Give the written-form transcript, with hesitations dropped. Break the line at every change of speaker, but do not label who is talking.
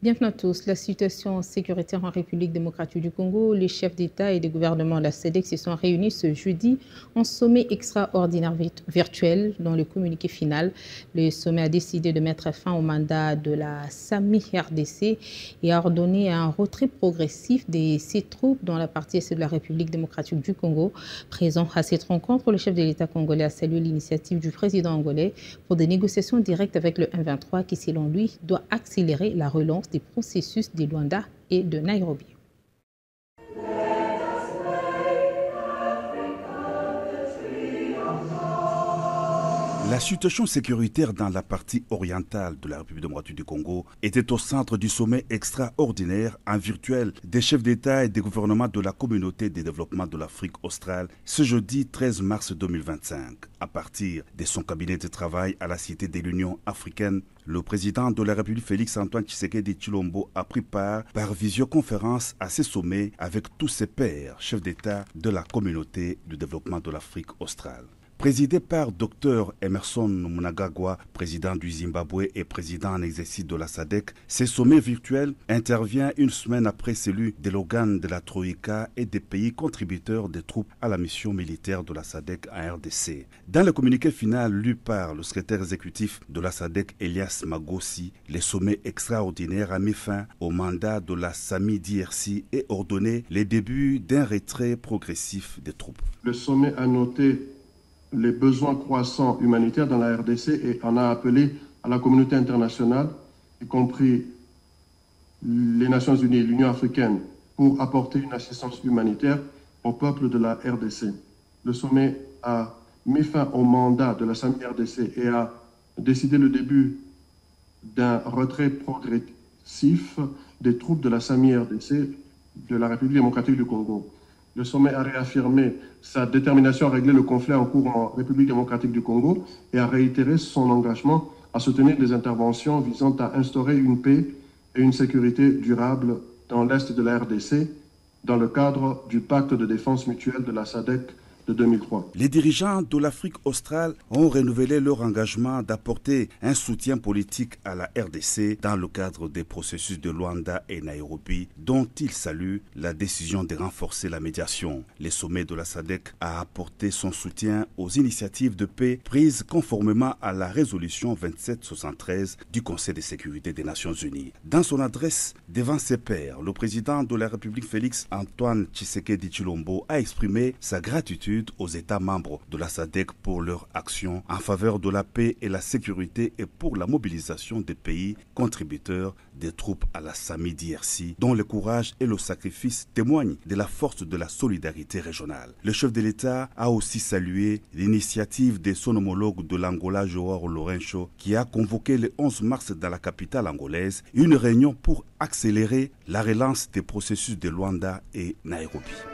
Bienvenue à tous. La situation sécuritaire en République démocratique du Congo, les chefs d'État et de gouvernement de la SADC se sont réunis ce jeudi en sommet extraordinaire virtuel. Dans le communiqué final, le sommet a décidé de mettre fin au mandat de la SAMI-RDC et a ordonné un retrait progressif de ses troupes dans la partie est de la République démocratique du Congo. Présent à cette rencontre, le chef de l'État congolais a salué l'initiative du président angolais pour des négociations directes avec le M23 qui, selon lui, doit accélérer la relance des processus de Luanda et de Nairobi.
La situation sécuritaire dans la partie orientale de la République démocratique du Congo était au centre du sommet extraordinaire en virtuel des chefs d'État et des gouvernements de la communauté de développement de l'Afrique australe ce jeudi 13 mars 2025. À partir de son cabinet de travail à la Cité de l'Union africaine, le président de la République Félix-Antoine Tshisekedi Tshilombo a pris part par visioconférence à ces sommets avec tous ses pairs, chefs d'État de la communauté de développement de l'Afrique australe. Présidé par Dr Emerson Mnangagwa, président du Zimbabwe et président en exercice de la SADC, ce sommet virtuel intervient une semaine après celui de l'organe de la Troïka et des pays contributeurs des troupes à la mission militaire de la SADC en RDC. Dans le communiqué final lu par le secrétaire exécutif de la SADC, Elias Magossi, le sommet extraordinaire a mis fin au mandat de la SAMI-DRC et ordonné le début d'un retrait progressif des troupes.
Le sommet a noté les besoins croissants humanitaires dans la RDC et en a appelé à la communauté internationale, y compris les Nations Unies et l'Union africaine, pour apporter une assistance humanitaire au peuple de la RDC. Le sommet a mis fin au mandat de la SAMI-RDC et a décidé le début d'un retrait progressif des troupes de la SAMI-RDC de la République démocratique du Congo. Le sommet a réaffirmé sa détermination à régler le conflit en cours en République démocratique du Congo et a réitéré son engagement à soutenir des interventions visant à instaurer une paix et une sécurité durable dans l'Est de la RDC dans le cadre du pacte de défense mutuelle de la SADC de 2003.
Les dirigeants de l'Afrique australe ont renouvelé leur engagement d'apporter un soutien politique à la RDC dans le cadre des processus de Luanda et Nairobi, dont ils saluent la décision de renforcer la médiation. Le sommet de la SADC a apporté son soutien aux initiatives de paix prises conformément à la résolution 2773 du Conseil de sécurité des Nations Unies. Dans son adresse devant ses pairs, le président de la République Félix-Antoine Tshisekedi Tshilombo a exprimé sa gratitude aux États membres de la SADC pour leur action en faveur de la paix et la sécurité et pour la mobilisation des pays contributeurs des troupes à la SAMI-DRC, dont le courage et le sacrifice témoignent de la force de la solidarité régionale. Le chef de l'État a aussi salué l'initiative de son homologue de l'Angola, Joao Lourenço, qui a convoqué le 11 mars dans la capitale angolaise une réunion pour accélérer la relance des processus de Luanda et Nairobi.